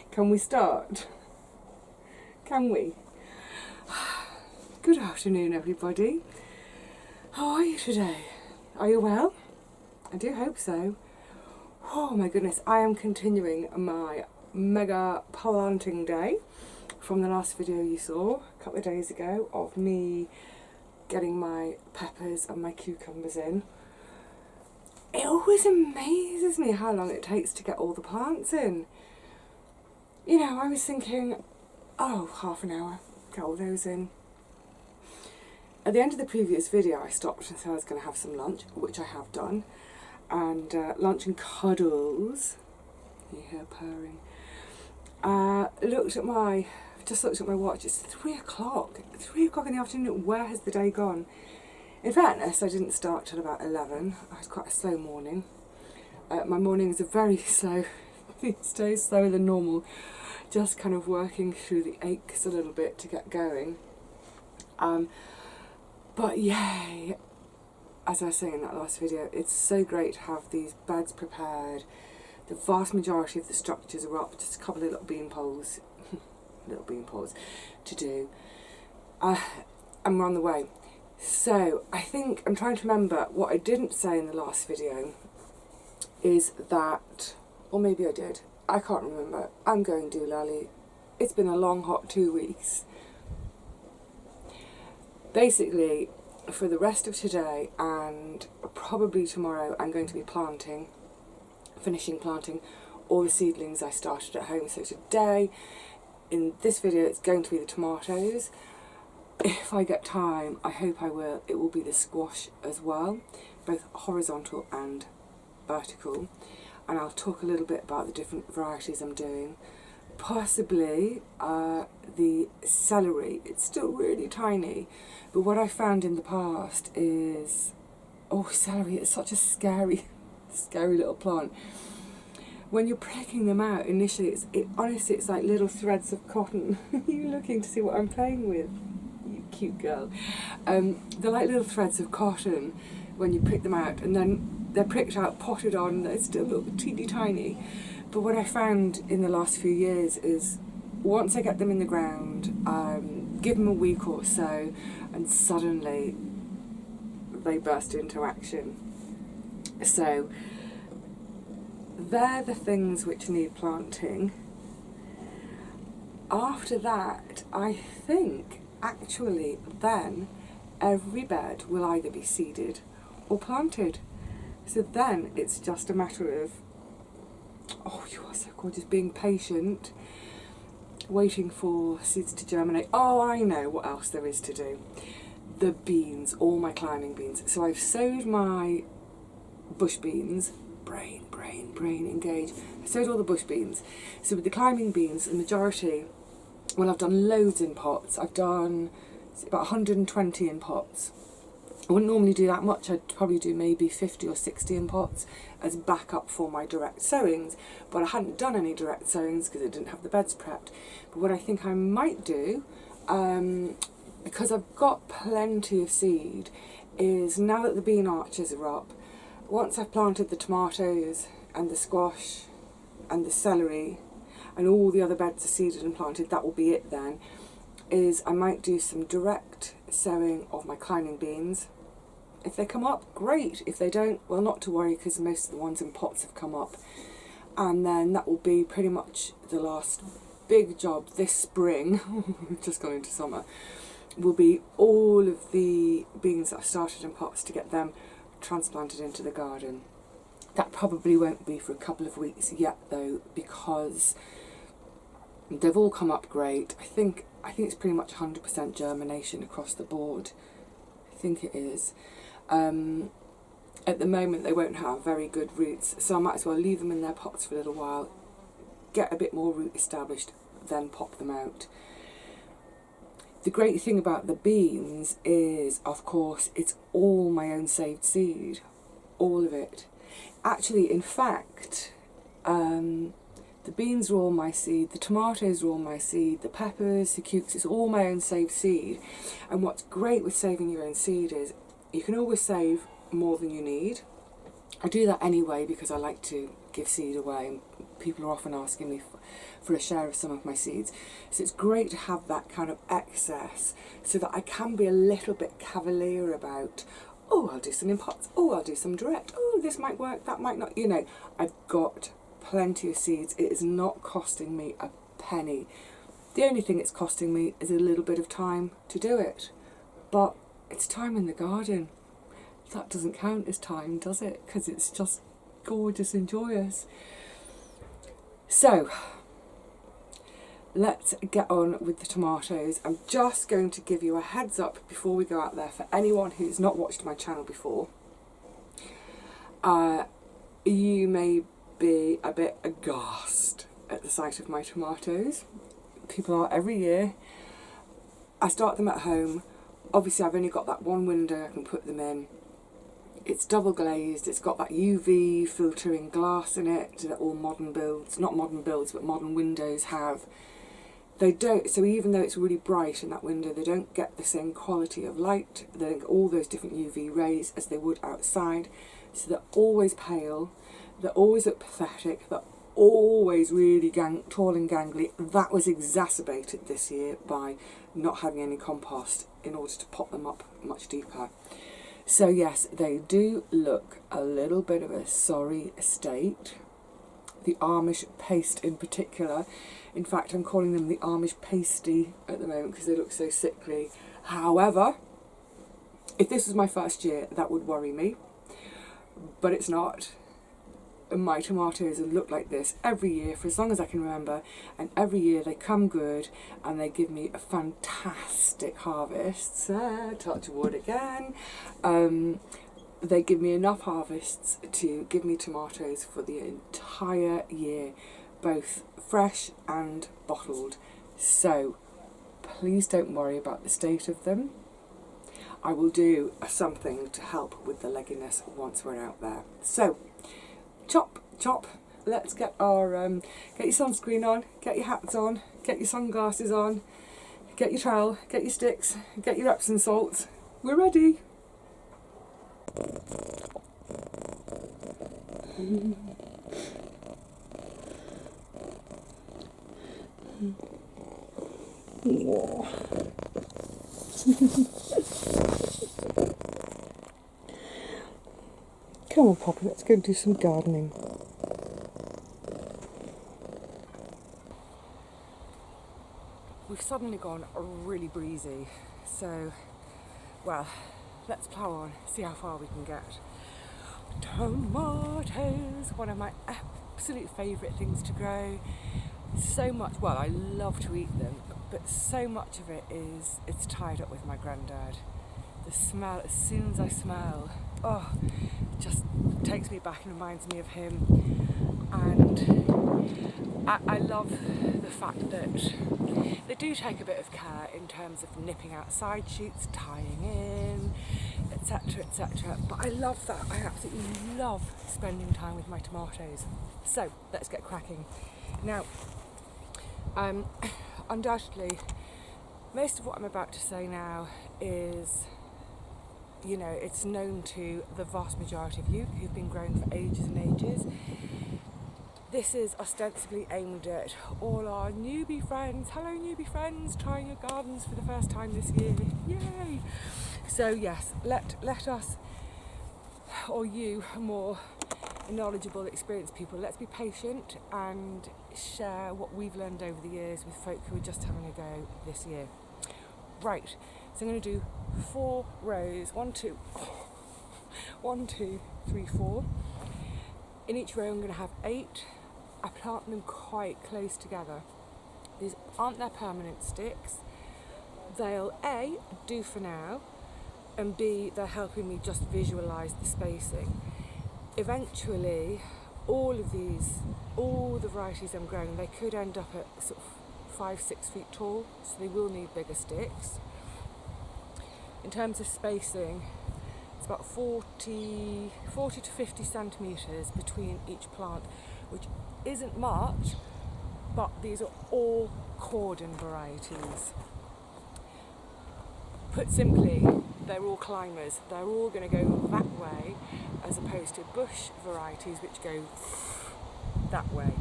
Can we start? Can we? Good afternoon, everybody. How are you today? Are you well? I do hope so. Oh my goodness, I am continuing my mega planting day from the last video you saw a couple of days ago of me getting my peppers and my cucumbers in. It always amazes me how long it takes to get all the plants in. You know, I was thinking, oh, half an hour, get all those in. At the end of the previous video I stopped and said I was going to have some lunch, which I have done. And lunch and cuddles. You hear purring. Just looked at my watch. It's 3 o'clock. 3 o'clock in the afternoon. Where has the day gone? In fairness, I didn't start till about 11. I had quite a slow morning. My mornings are very slow these days, slower than normal. Just kind of working through the aches a little bit to get going. But yay! As I was saying in that last video, it's so great to have these beds prepared. The vast majority of the structures are up, just a couple of little bean poles to do. And we're on the way. So I think I'm trying to remember what I didn't say in the last video is that, or maybe I did, I can't remember. I'm going doolally. It's been a long hot 2 weeks. Basically, for the rest of today and probably tomorrow, I'm going to be finishing planting all the seedlings I started at home. So today, in this video, it's going to be the tomatoes. If I get time, I hope I will, it will be the squash as well, both horizontal and vertical. And I'll talk a little bit about the different varieties I'm doing. Possibly the celery. It's still really tiny, but what I found in the past is, celery is such a scary little plant. When you're pricking them out initially, honestly it's like little threads of cotton. You're looking to see what I'm playing with, you cute girl. They're like little threads of cotton when you prick them out, and then they're pricked out, potted on, they're still a little bit teeny tiny. But what I found in the last few years is once I get them in the ground, give them a week or so, and suddenly they burst into action. So they're the things which need planting. After that, I think actually then every bed will either be seeded or planted. So then it's just a matter of, oh, you are so gorgeous, being patient, waiting for seeds to germinate. Oh, I know what else there is to do. The beans, all my climbing beans. So I've sowed my bush beans, brain, engage. I sowed all the bush beans. So with the climbing beans, the majority, well, I've done loads in pots. I've done about 120 in pots. I wouldn't normally do that much. I'd probably do maybe 50 or 60 in pots as backup for my direct sowings, but I hadn't done any direct sowings because I didn't have the beds prepped. But what I think I might do, because I've got plenty of seed, is now that the bean arches are up, once I've planted the tomatoes and the squash and the celery and all the other beds are seeded and planted, that will be it then, is I might do some direct sowing of my climbing beans. If they come up, great. If they don't, well, not to worry, because most of the ones in pots have come up. And then that will be pretty much the last big job this spring, we've just gone into summer, will be all of the beans that I've started in pots to get them transplanted into the garden. That probably won't be for a couple of weeks yet though, because they've all come up great. I think it's pretty much 100% germination across the board. I think it is. At the moment they won't have very good roots, so I might as well leave them in their pots for a little while, get a bit more root established, then pop them out. The great thing about the beans is, of course, it's all my own saved seed, all of it. Actually, in fact, the beans are all my seed, the tomatoes are all my seed, the peppers, the cucumbers, it's all my own saved seed. And what's great with saving your own seed is you can always save more than you need. I do that anyway because I like to give seed away, and people are often asking me for a share of some of my seeds. So it's great to have that kind of excess so that I can be a little bit cavalier about, oh, I'll do some in pots, oh, I'll do some direct, oh, this might work, that might not, you know. I've got plenty of seeds. It is not costing me a penny. The only thing it's costing me is a little bit of time to do it. But it's time in the garden. That doesn't count as time, does it? Because it's just gorgeous and joyous. So, let's get on with the tomatoes. I'm just going to give you a heads up before we go out there for anyone who's not watched my channel before. You may be a bit aghast at the sight of my tomatoes. People are every year. I start them at home. Obviously I've only got that one window I can put them in. It's double glazed, it's got that UV filtering glass in it that all modern builds, not modern builds, but modern windows have. They don't, so even though it's really bright in that window, they don't get the same quality of light, they don't get all those different UV rays as they would outside. So they're always pale, they always look pathetic, they're always really tall and gangly. That was exacerbated this year by not having any compost in order to pot them up much deeper. So yes, they do look a little bit of a sorry state. The Amish paste in particular. In fact, I'm calling them the Amish pasty at the moment because they look so sickly. However, if this was my first year, that would worry me. But it's not. My tomatoes have looked like this every year for as long as I can remember, and every year they come good and they give me a fantastic harvest. Touch wood again. They give me enough harvests to give me tomatoes for the entire year, both fresh and bottled. So please don't worry about the state of them. I will do something to help with the legginess once we're out there. So chop, chop, let's get our, get your sunscreen on, get your hats on, get your sunglasses on, get your trowel, get your sticks, get your Epsom salts. We're ready. Come on, Poppy, let's go and do some gardening. We've suddenly gone really breezy, so, well, let's plough on, see how far we can get. Tomatoes, one of my absolute favourite things to grow. So much, well, I love to eat them, but so much of it is, it's tied up with my granddad. The smell, as soon as I smell, oh, it just takes me back and reminds me of him. And I love the fact that they do take a bit of care in terms of nipping out side shoots, tying in, etc, etc. But I love that. I absolutely love spending time with my tomatoes. So let's get cracking. Now, undoubtedly, most of what I'm about to say now is, you know, it's known to the vast majority of you who've been growing for ages and ages. This is ostensibly aimed at all our newbie friends. Hello newbie friends, trying your gardens for the first time this year. Yay! So yes, let us, or you more knowledgeable, experienced people, let's be patient and share what we've learned over the years with folk who are just having a go this year. Right, so I'm going to do 4 rows, 1, 2, 3, 4. In each row I'm going to have 8. I plant them quite close together. These aren't their permanent sticks. They'll A, do for now, and B, they're helping me just visualise the spacing. Eventually, all the varieties I'm growing, they could end up at sort of 5-6 feet tall, so they will need bigger sticks. In terms of spacing, it's about 40 to 50 centimetres between each plant, which isn't much, but these are all cordon varieties. Put simply, they're all climbers. They're all going to go that way as opposed to bush varieties which go that way.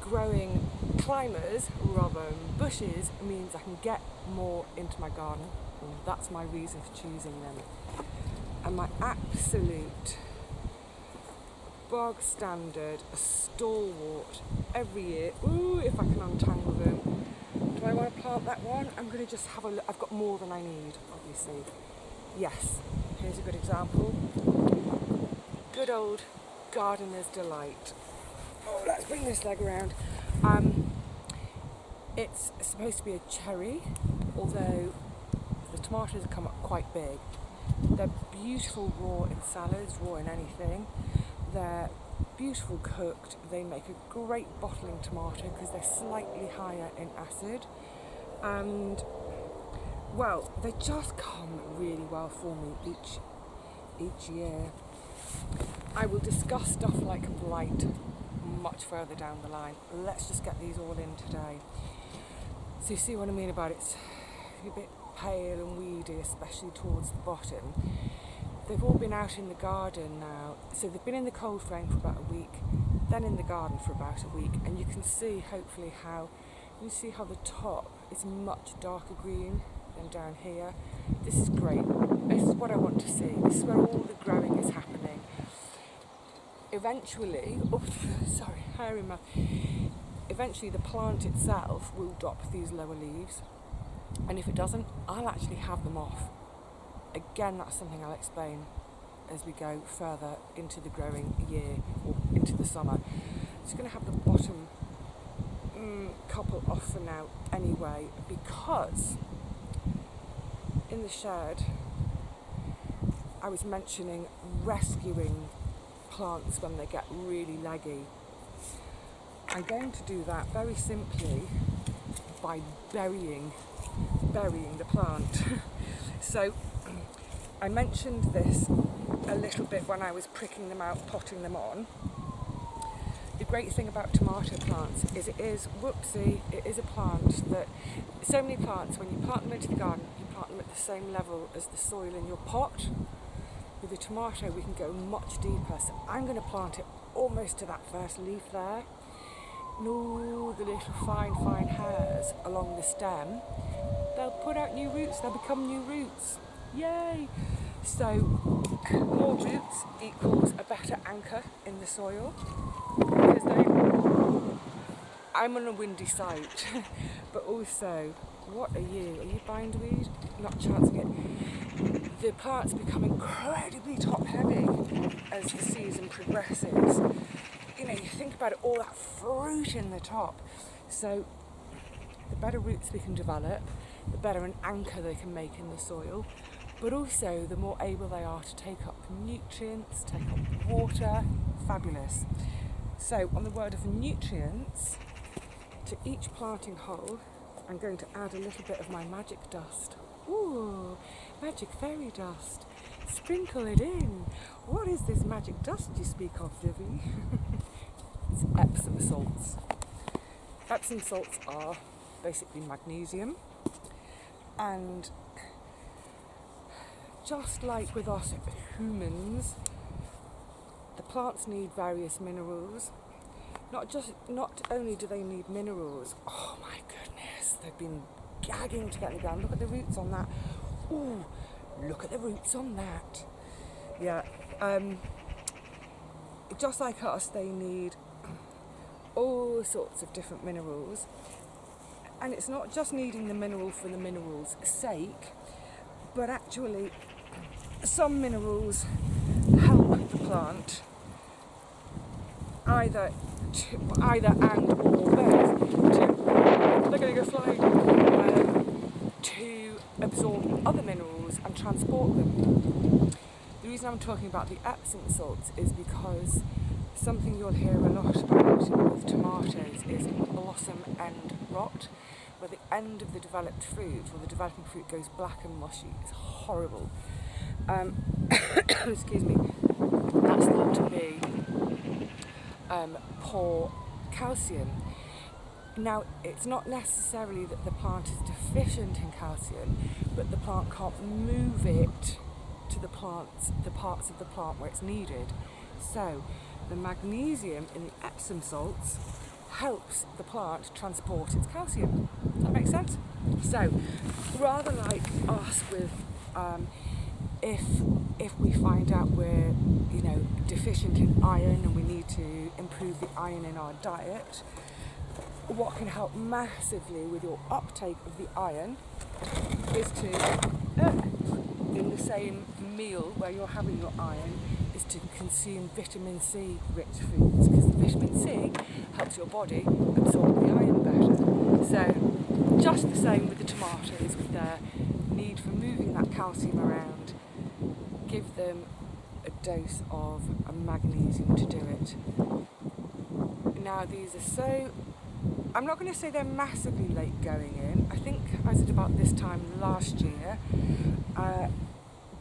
Growing climbers rather than bushes means I can get more into my garden, and that's my reason for choosing them. And my absolute bog standard, a stalwart every year, if I can untangle them. Do I want to plant that one? I'm going to just have a look. I've got more than I need, obviously. Yes, here's a good example. Good old gardener's delight. Oh, let's bring this leg around. It's supposed to be a cherry, although the tomatoes come up quite big. They're beautiful raw in salads, raw in anything. They're beautiful cooked. They make a great bottling tomato because they're slightly higher in acid. And, well, they just come really well for me each year. I will discuss stuff like blight much further down the line. Let's just get these all in today. So you see what I mean about it's a bit pale and weedy, especially towards the bottom. They've all been out in the garden now. So they've been in the cold frame for about a week, then in the garden for about a week, and you can see hopefully how the top is much darker green than down here. This is great. This is what I want to see. This is where all the growing is happening. Eventually, eventually the plant itself will drop these lower leaves, and if it doesn't, I'll actually have them off. Again, that's something I'll explain as we go further into the growing year or into the summer. Just going to have the bottom couple off for now anyway, because in the shed I was mentioning rescuing plants when they get really leggy. I'm going to do that very simply by burying the plant. So I mentioned this a little bit when I was pricking them out, potting them on. The great thing about tomato plants is it is a plant that, so many plants, when you plant them into the garden, you plant them at the same level as the soil in your pot. With the tomato we can go much deeper, so I'm going to plant it almost to that first leaf there. And all the little fine hairs along the stem, they'll put out new roots, they'll become new roots. Yay! So more roots equals a better anchor in the soil, because I'm on a windy site, but also, what are you bindweed? Not chancing it. The plants become incredibly top heavy as the season progresses. You know, you think about it, all that fruit in the top. So the better roots we can develop, the better an anchor they can make in the soil, but also the more able they are to take up nutrients, take up water. Fabulous. So on the word of nutrients, to each planting hole I'm going to add a little bit of my magic dust. Ooh, magic fairy dust. Sprinkle it in. What is this magic dust you speak of, Vivi? It's Epsom salts. Epsom salts are basically magnesium, and just like with us humans, the plants need various minerals. Not only do they need minerals, oh my goodness, they've been gagging to get in the ground. Look at the roots on that. Ooh, look at the roots on that. Yeah, just like us, they need all sorts of different minerals. And it's not just needing the mineral for the mineral's sake, but actually some minerals help the plant either and or both they're going to go flying, to absorb other minerals and transport them. The reason I'm talking about the Epsom salts is because something you'll hear a lot about with tomatoes is blossom end rot, where the end of the developed fruit, or the developing fruit, goes black and mushy. It's horrible. Excuse me. That's thought to be poor calcium. Now, it's not necessarily that the plant is deficient in calcium, but the plant can't move it to the parts of the plant where it's needed. So the magnesium in the Epsom salts helps the plant transport its calcium. Does that make sense? So rather like us with if we find out we're deficient in iron and we need to improve the iron in our diet, what can help massively with your uptake of the iron is to in the same meal where you're having your iron is to consume vitamin C rich foods, because the vitamin C helps your body absorb the iron better. So just the same with the tomatoes, with their need for moving that calcium around, give them a dose of a magnesium to do it. Now these are so, I'm not going to say they're massively late going in. I think I was at about this time last year,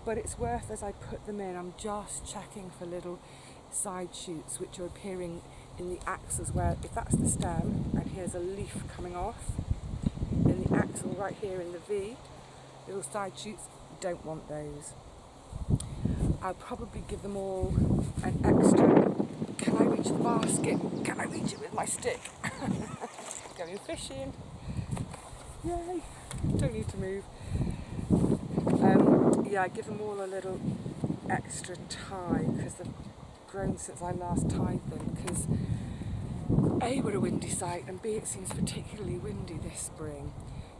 but it's worth as I put them in, I'm just checking for little side shoots which are appearing in the axils, where if that's the stem and here's a leaf coming off, in the axil right here in the V, little side shoots, don't want those. I'll probably give them all an extra, can I reach the basket? Can I reach it with my stick? Going fishing. Yay, don't need to move. I give them all a little extra tie because they've grown since I last tied them, because A, we're a windy site, and B, it seems particularly windy this spring.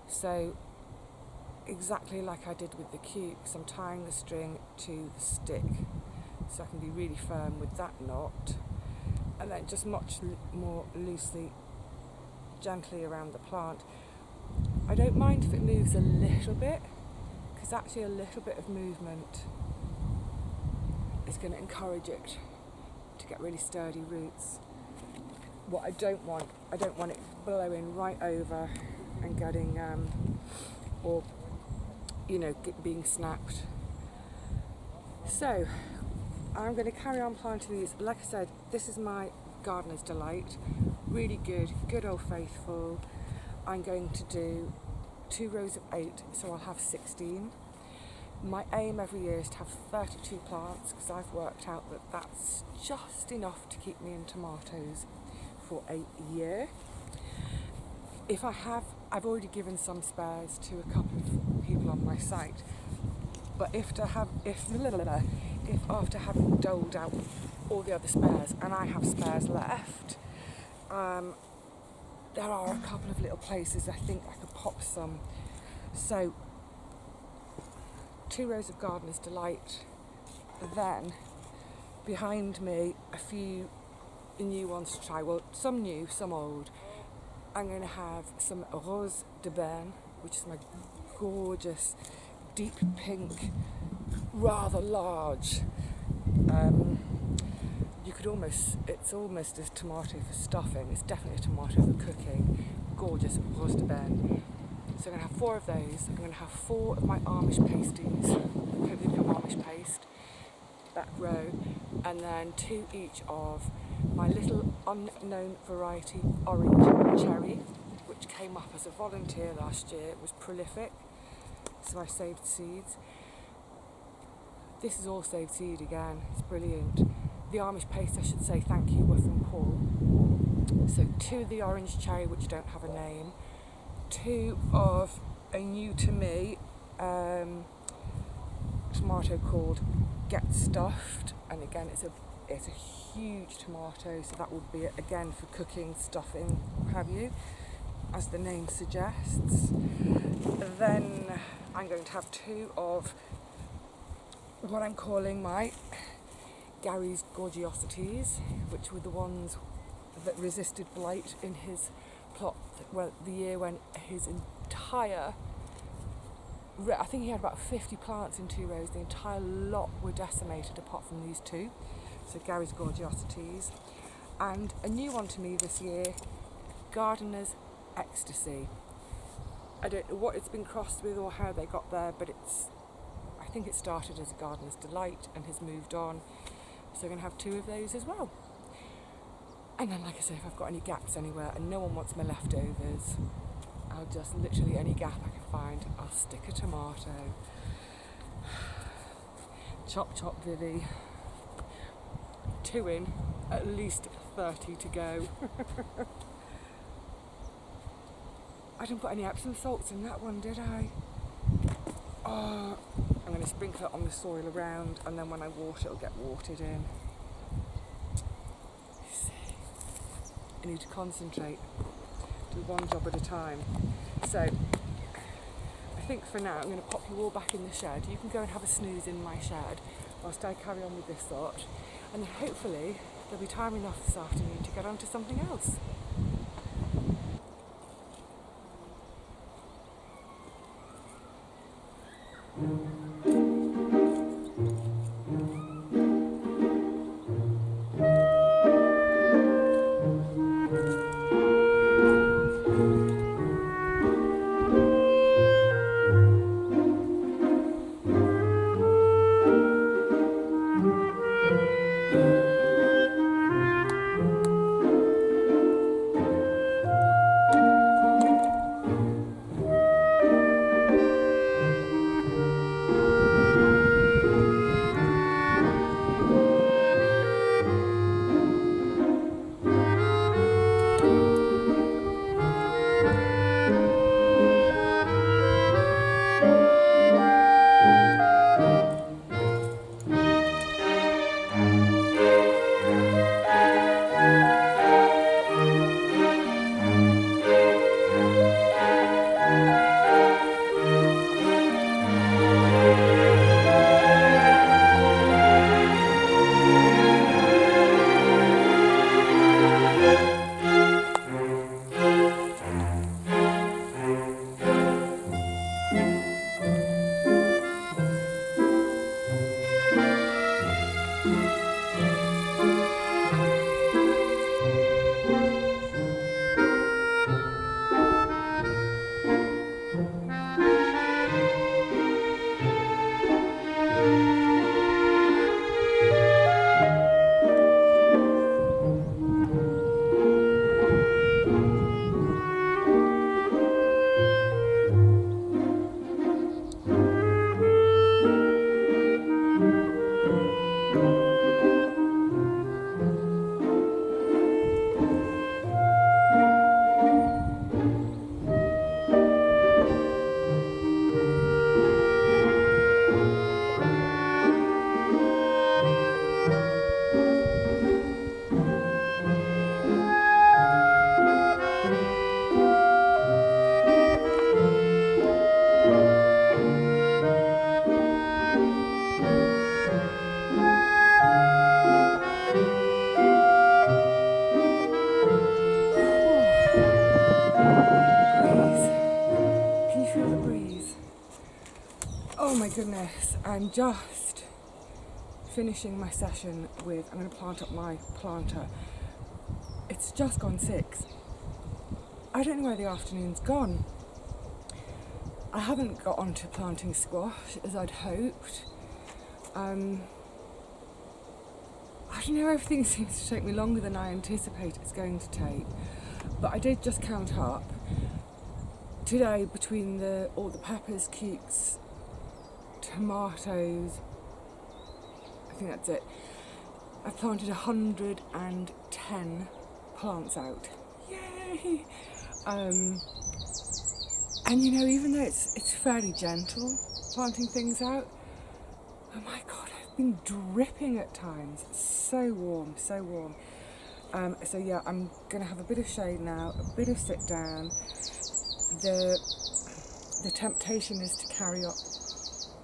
So exactly like I did with the cukes, I'm tying the string to the stick so I can be really firm with that knot, and then just much more loosely, gently around the plant. I don't mind if it moves a little bit, because actually a little bit of movement is going to encourage it to get really sturdy roots. What I don't want it blowing right over and getting being snapped. So I'm going to carry on planting these. Like I said, this is my gardener's delight. Really good old faithful. I'm going to do 2 rows of 8, so I'll have 16. My aim every year is to have 32 plants, because I've worked out that that's just enough to keep me in tomatoes for a year. I've already given some spares to a couple of people on my site, but if after having doled out all the other spares and I have spares left, there are a couple of little places I think I could pop some. So 2 rows of Gardener's Delight, then behind me a few new ones to try, well some new, some old. I'm going to have some Rose de Berne, which is my gorgeous deep pink, rather large, it's almost a tomato for stuffing, it's definitely a tomato for cooking, gorgeous Rose de Berne. So I'm going to have 4 of those. I'm going to have 4 of my Amish pasties, hopefully become Amish paste, that row, and then 2 each of my little unknown variety orange cherry, which came up as a volunteer last year. It was prolific, so I saved seeds. This is all saved seed again, it's brilliant. The Amish paste, I should say thank you, were from Paul. So 2 of the orange cherry, which don't have a name, 2 of a new to me tomato called Get Stuffed, and again it's a huge tomato, so that would be it again for cooking, stuffing, what have you, as the name suggests. Then I'm going to have 2 of what I'm calling my Gary's Gorgiosities, which were the ones that resisted blight in his plot, well, the year when his entire, I think he had about 50 plants in 2 rows, the entire lot were decimated apart from these 2, so Gary's Gorgiosities. And a new one to me this year, Gardener's Ecstasy. I don't know what it's been crossed with or how they got there, but I think it started as a Gardener's Delight and has moved on, so I'm going to have 2 of those as well. And then, like I say, if I've got any gaps anywhere and no one wants my leftovers, I'll just literally any gap I can find, I'll stick a tomato. Chop chop Vivi. 2 in, at least 30 to go. I didn't put any Epsom salts in that one, did I? Oh, I'm going to sprinkle it on the soil around, and then when I water it'll get watered in. I need to concentrate, do one job at a time. So I think for now I'm going to pop you all back in the shed. You can go and have a snooze in my shed whilst I carry on with this lot, and then hopefully there'll be time enough this afternoon to get on to something else. Oh my goodness, I'm just finishing my session with, I'm going to plant up my planter. It's just gone 6. I don't know where the afternoon's gone. I haven't got on to planting squash as I'd hoped. I don't know, everything seems to take me longer than I anticipate it's going to take. But I did just count up. Today, between all the peppers, cukes, tomatoes, I think that's it, I've planted 110 plants out. Yay! And you know, even though it's fairly gentle planting things out, oh my god, I've been dripping at times. It's so warm, so warm. So yeah, I'm gonna have a bit of shade now, a bit of sit down. The temptation is to carry on.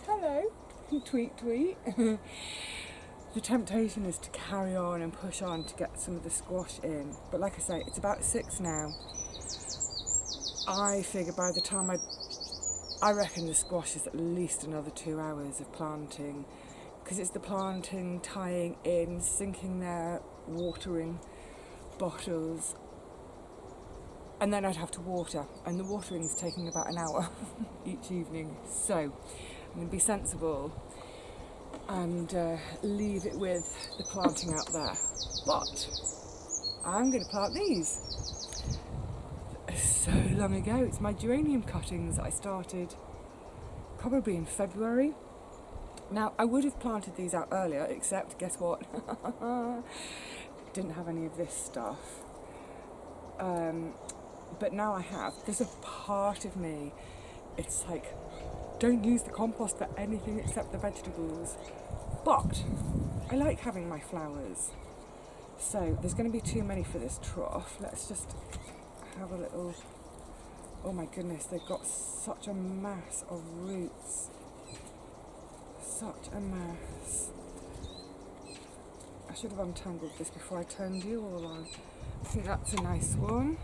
Hello, tweet tweet. The temptation is to carry on and push on to get some of the squash in. But like I say, it's about 6 now. I figure by the time I reckon the squash is at least another 2 hours of planting, because it's the planting, tying in, sinking their watering bottles, and then I'd have to water, and the watering's taking about an hour each evening. So I'm going to be sensible and leave it with the planting out there. But I'm going to plant these. So long ago, it's my geranium cuttings that I started probably in February Now, I would have planted these out earlier, except, guess what? Didn't have any of this stuff. But now I have. There's a part of me, it's like, don't use the compost for anything except the vegetables. But I like having my flowers. So there's going to be too many for this trough. Let's just have a little... Oh my goodness, they've got such a mass of roots. Such a mess. I should have untangled this before I turned you all on. I think that's a nice one.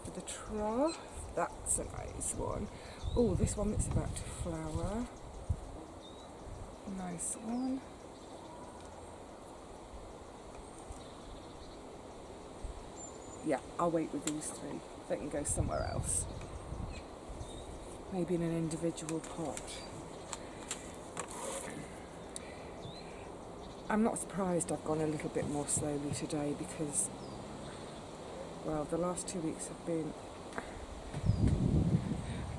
For the trough, that's a nice one. Oh, this one that's about to flower. Nice one. Yeah, I'll wait with these three. They can go somewhere else. Maybe in an individual pot. I'm not surprised I've gone a little bit more slowly today because, well, the last 2 weeks have been a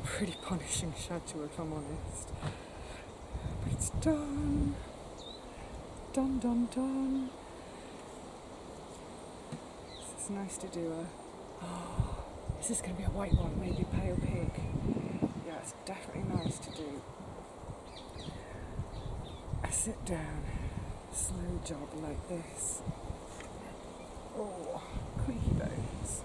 pretty punishing schedule, if I'm honest. But it's done. Done, done, done. This is nice to do a... Oh, is this going to be a white one? Maybe pale pink? Yeah, it's definitely nice to do a sit down slow job like this. Oh, creaky bones.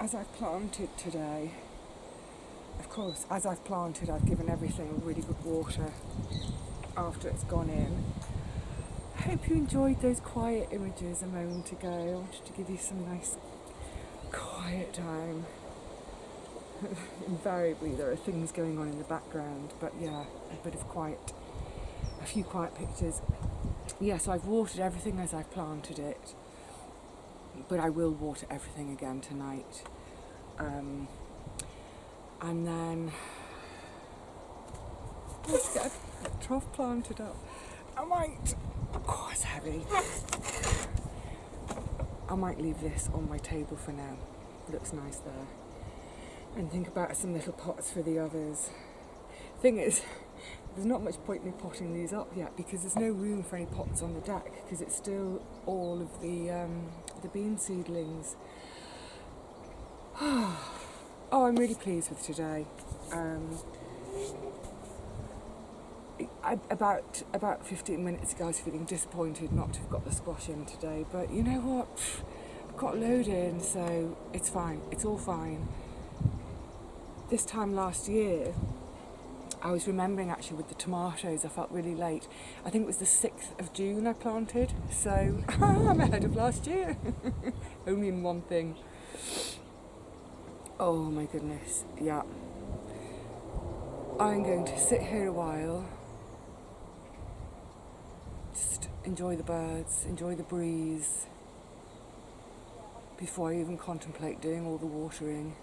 As I've planted today, of course, as I've planted, I've given everything really good water after it's gone in. I hope you enjoyed those quiet images a moment ago. I wanted to give you some nice quiet time. Invariably there are things going on in the background, but yeah, a few quiet pictures. Yeah, so I've watered everything as I've planted it, but I will water everything again tonight. And then let's get a trough planted up. Oh, it's heavy. I might leave this on my table for now. Looks nice there. And think about some little pots for the others. Thing is, there's not much point in me potting these up yet because there's no room for any pots on the deck because it's still all of the bean seedlings. Oh, I'm really pleased with today. About 15 minutes ago I was feeling disappointed not to have got the squash in today, but you know what? I've got a load in, so it's fine. It's all fine. This time last year, I was remembering actually with the tomatoes, I felt really late. I think it was the 6th of June I planted, so I'm ahead of last year. Only in one thing. Oh my goodness, yeah. I'm going to sit here a while, just enjoy the birds, enjoy the breeze, before I even contemplate doing all the watering.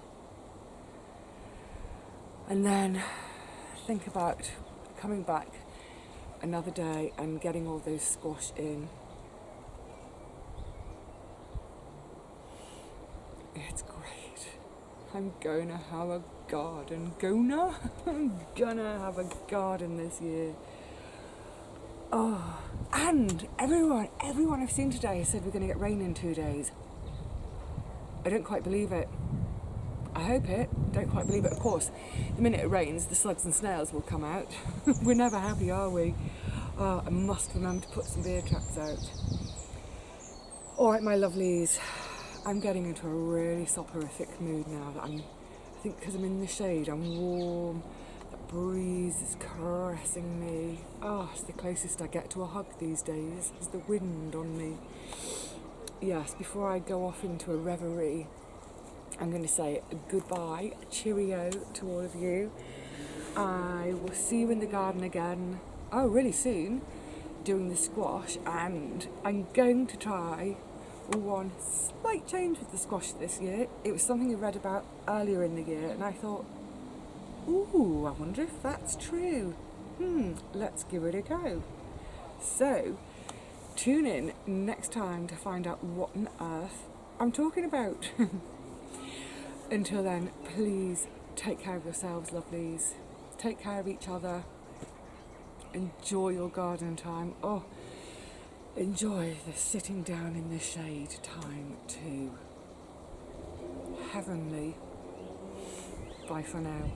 And then think about coming back another day and getting all those squash in. It's great. I'm gonna have a garden. I'm gonna have a garden this year. Oh, and everyone I've seen today has said we're gonna get rain in 2 days. I don't quite believe it. I hope it. Don't quite believe it. Of course, the minute it rains, the slugs and snails will come out. We're never happy, are we? Oh, I must remember to put some beer traps out. All right, my lovelies. I'm getting into a really soporific mood now. I think because I'm in the shade, I'm warm. The breeze is caressing me. Oh, it's the closest I get to a hug these days. Is the wind on me. Yes, before I go off into a reverie, I'm going to say goodbye, cheerio to all of you. I will see you in the garden again, really soon, doing the squash, and I'm going to try one slight change with the squash this year. It was something I read about earlier in the year, and I thought, ooh, I wonder if that's true. Let's give it a go. So, tune in next time to find out what on earth I'm talking about. Until then, please take care of yourselves, lovelies. Take care of each other. Enjoy your garden time. Oh, enjoy the sitting down in the shade time too. Heavenly. Bye for now.